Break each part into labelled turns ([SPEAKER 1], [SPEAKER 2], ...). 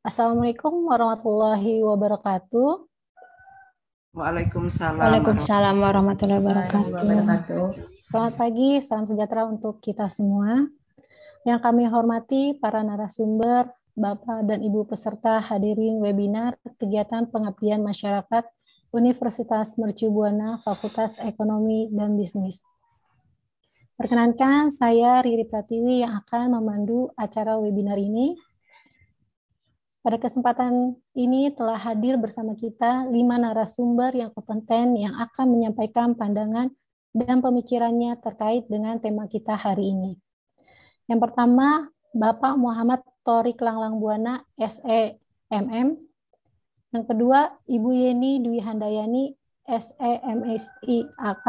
[SPEAKER 1] Assalamualaikum warahmatullahi wabarakatuh.
[SPEAKER 2] Waalaikumsalam
[SPEAKER 1] Waalaikumsalam warahmatullahi wabarakatuh.
[SPEAKER 2] wabarakatuh.
[SPEAKER 1] Selamat pagi, salam sejahtera untuk kita semua. Yang kami hormati para narasumber, Bapak dan Ibu peserta hadirin webinar kegiatan pengabdian masyarakat Universitas Mercu Buana Fakultas Ekonomi dan Bisnis. Perkenankan, saya Riri Pratiwi yang akan memandu acara webinar ini. Pada kesempatan ini telah hadir bersama kita 5 narasumber yang kompeten yang akan menyampaikan pandangan dan pemikirannya terkait dengan tema kita hari ini. Yang pertama, Bapak Muhammad Thorik Langlang Buana, SEMM. Yang kedua, Ibu Yeni Dwi Handayani, SEMSI AK.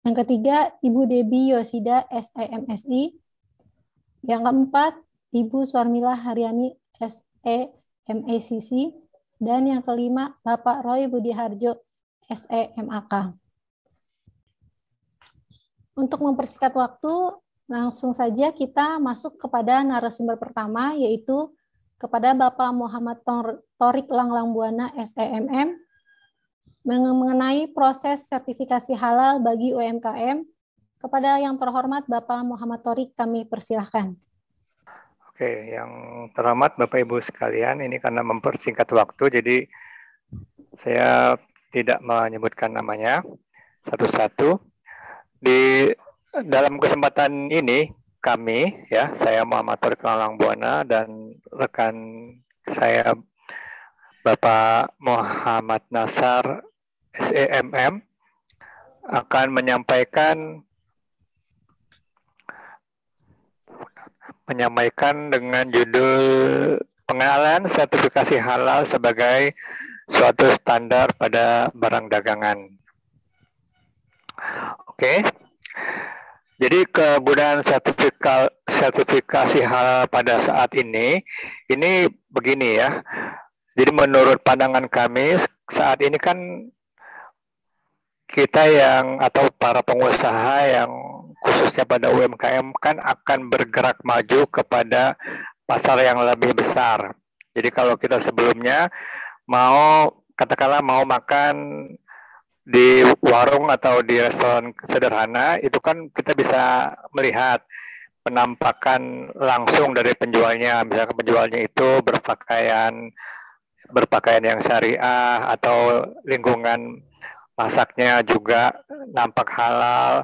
[SPEAKER 1] Yang ketiga, Ibu Debbie Yosida, SEMSI. Yang keempat, Ibu Suarmila Haryani, SEMACC, dan yang kelima, Bapak Roy Budiharjo, SEMAK. Untuk mempersingkat waktu, langsung saja kita masuk kepada narasumber pertama, yaitu kepada Bapak Muhammad Thorik Langlang Buana, SEMM, mengenai proses sertifikasi halal bagi UMKM. Kepada yang terhormat Bapak Muhammad Thorik, kami persilahkan.
[SPEAKER 3] Oke, yang terhormat Bapak Ibu sekalian, ini karena mempersingkat waktu, jadi saya tidak menyebutkan namanya satu-satu. Di dalam kesempatan ini, kami, ya, saya Muhammad Thorik Langlang Buana dan rekan saya Bapak Muhammad Nasar, SEMM, akan menyampaikan dengan judul pengenalan sertifikasi halal sebagai suatu standar pada barang dagangan. Oke. Jadi kegunaan sertifikasi halal pada saat ini begini ya. Jadi menurut pandangan kami saat ini kan kita atau para pengusaha yang khususnya pada UMKM kan akan bergerak maju kepada pasar yang lebih besar. Jadi kalau kita sebelumnya katakanlah mau makan di warung atau di restoran sederhana, itu kan kita bisa melihat penampakan langsung dari penjualnya. Misalkan penjualnya itu berpakaian yang syariah atau lingkungan masaknya juga nampak halal,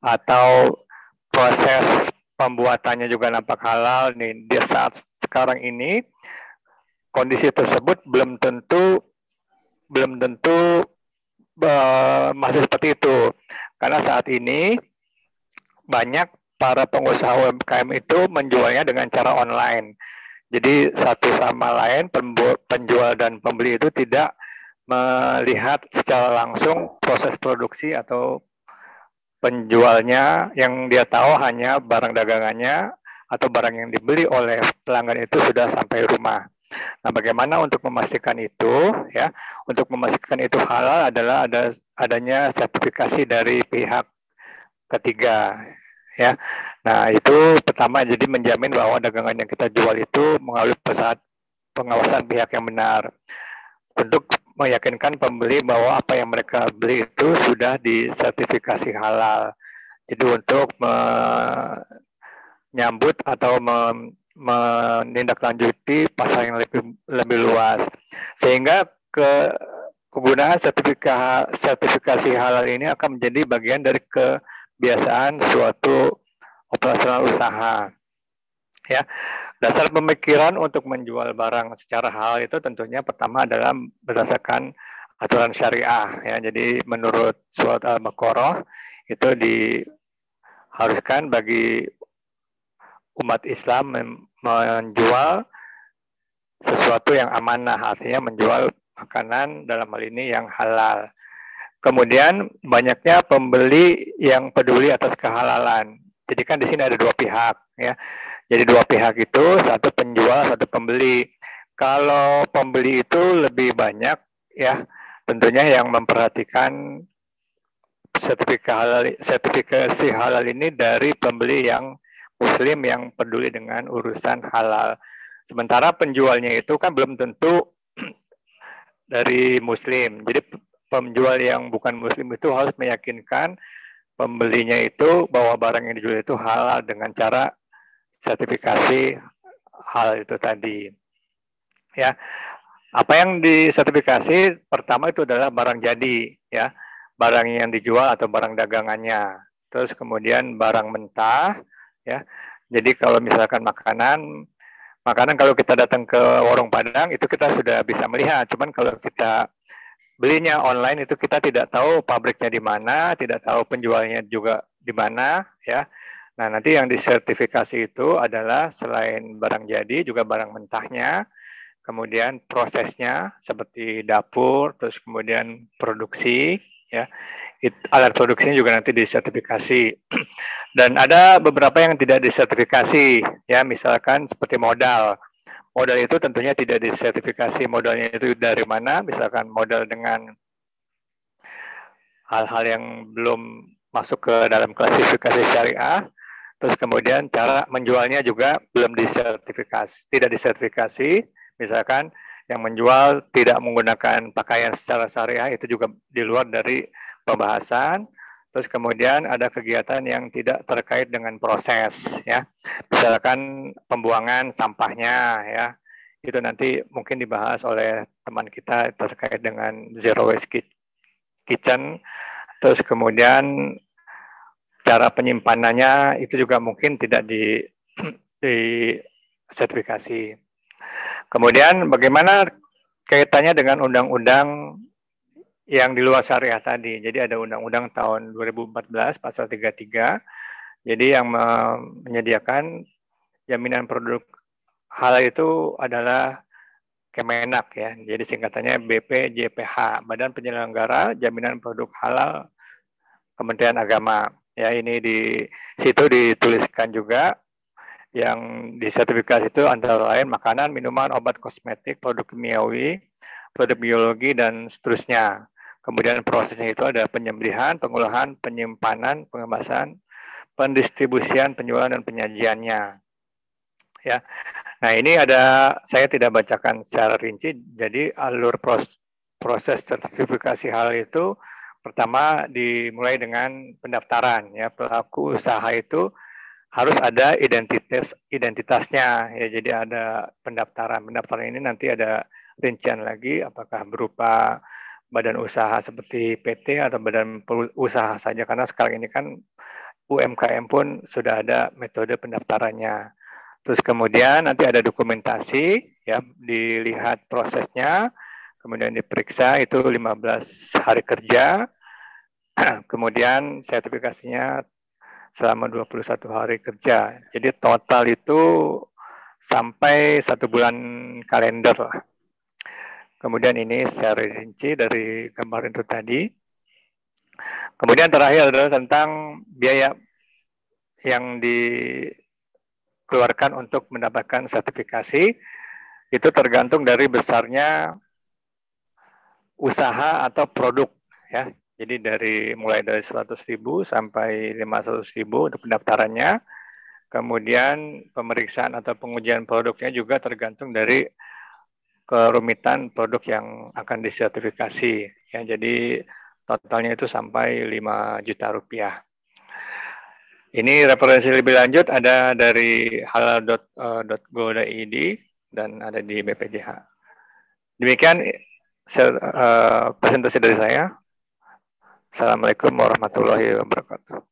[SPEAKER 3] atau proses pembuatannya juga nampak halal. Nih, di saat sekarang ini kondisi tersebut belum tentu masih seperti itu, karena saat ini banyak para pengusaha UMKM itu menjualnya dengan cara online. Jadi satu sama lain, penjual dan pembeli itu tidak melihat secara langsung proses produksi atau penjualnya. Yang dia tahu hanya barang dagangannya atau barang yang dibeli oleh pelanggan itu sudah sampai rumah. Nah, bagaimana untuk memastikan itu? Ya, untuk memastikan itu halal adalah adanya sertifikasi dari pihak ketiga. Ya, nah itu pertama, jadi menjamin bahwa dagangan yang kita jual itu melalui pengawasan pihak yang benar, untuk meyakinkan pembeli bahwa apa yang mereka beli itu sudah disertifikasi halal. Jadi untuk menyambut atau menindaklanjuti pasar yang lebih luas, sehingga kegunaan sertifikasi halal ini akan menjadi bagian dari kebiasaan suatu operasional usaha. Ya, dasar pemikiran untuk menjual barang secara halal itu tentunya pertama adalah berdasarkan aturan syariah. Ya, jadi menurut surat Al-Baqarah itu diharuskan bagi umat Islam menjual sesuatu yang amanah, artinya menjual makanan dalam hal ini yang halal. Kemudian banyaknya pembeli yang peduli atas kehalalan. Jadi kan di sini ada dua pihak, ya. Jadi dua pihak itu, satu penjual, satu pembeli. Kalau pembeli itu lebih banyak, ya, tentunya yang memperhatikan sertifikasi halal ini dari pembeli yang Muslim yang peduli dengan urusan halal. Sementara penjualnya itu kan belum tentu dari Muslim. Jadi penjual yang bukan Muslim itu harus meyakinkan pembelinya itu bahwa barang yang dijual itu halal dengan cara sertifikasi hal itu tadi. Ya, apa yang disertifikasi pertama itu adalah barang jadi, ya, barang yang dijual atau barang dagangannya. Terus kemudian barang mentah, ya. Jadi kalau misalkan makanan kalau kita datang ke warung Padang itu kita sudah bisa melihat. Cuman kalau kita belinya online itu kita tidak tahu pabriknya di mana, tidak tahu penjualnya juga di mana, ya. Nah, nanti yang disertifikasi itu adalah selain barang jadi juga barang mentahnya, kemudian prosesnya seperti dapur, terus kemudian produksi, ya. Alat produksinya juga nanti disertifikasi. Dan ada beberapa yang tidak disertifikasi, ya, misalkan seperti modal. Modal itu tentunya tidak disertifikasi, modalnya itu dari mana, misalkan modal dengan hal-hal yang belum masuk ke dalam klasifikasi syariah, terus kemudian cara menjualnya juga belum disertifikasi, tidak disertifikasi, misalkan yang menjual tidak menggunakan pakaian secara syariah, itu juga di luar dari pembahasan. Terus kemudian ada kegiatan yang tidak terkait dengan proses, ya. Misalkan pembuangan sampahnya, ya. Itu nanti mungkin dibahas oleh teman kita terkait dengan zero waste kitchen. Terus kemudian cara penyimpanannya itu juga mungkin tidak di sertifikasi. Kemudian bagaimana kaitannya dengan undang-undang yang di luar syariah tadi. Jadi ada undang-undang tahun 2014 pasal 33. Jadi yang menyediakan jaminan produk halal itu adalah Kemenak, ya. Jadi singkatannya BPJPH, Badan Penyelenggara Jaminan Produk Halal Kementerian Agama. Ya, ini di situ dituliskan juga yang disertifikasi itu antara lain makanan, minuman, obat, kosmetik, produk kimiawi, produk biologi, dan seterusnya. Kemudian prosesnya itu ada penyembelihan, pengolahan, penyimpanan, pengemasan, pendistribusian, penjualan, dan penyajiannya. Ya, nah ini saya tidak bacakan secara rinci. Jadi alur proses sertifikasi halal itu pertama dimulai dengan pendaftaran. Ya, pelaku usaha itu harus ada identitasnya. Ya, jadi ada pendaftaran. Pendaftaran ini nanti ada rincian lagi, apakah berupa badan usaha seperti PT atau badan usaha saja, karena sekarang ini kan UMKM pun sudah ada metode pendaftarannya. Terus kemudian nanti ada dokumentasi, ya, dilihat prosesnya, kemudian diperiksa itu 15 hari kerja, kemudian sertifikasinya selama 21 hari kerja. Jadi total itu sampai 1 bulan kalender lah. Kemudian ini secara rinci dari gambar itu tadi. Kemudian terakhir adalah tentang biaya yang dikeluarkan untuk mendapatkan sertifikasi. Itu tergantung dari besarnya usaha atau produk, ya. Jadi mulai dari 100.000 sampai 500.000 untuk pendaftarannya. Kemudian pemeriksaan atau pengujian produknya juga tergantung dari kerumitan produk yang akan disertifikasi, ya. Jadi totalnya itu sampai 5 juta rupiah. Ini referensi lebih lanjut ada dari halal.go.id dan ada di BPJH. Demikian presentasi dari saya. Assalamualaikum warahmatullahi wabarakatuh.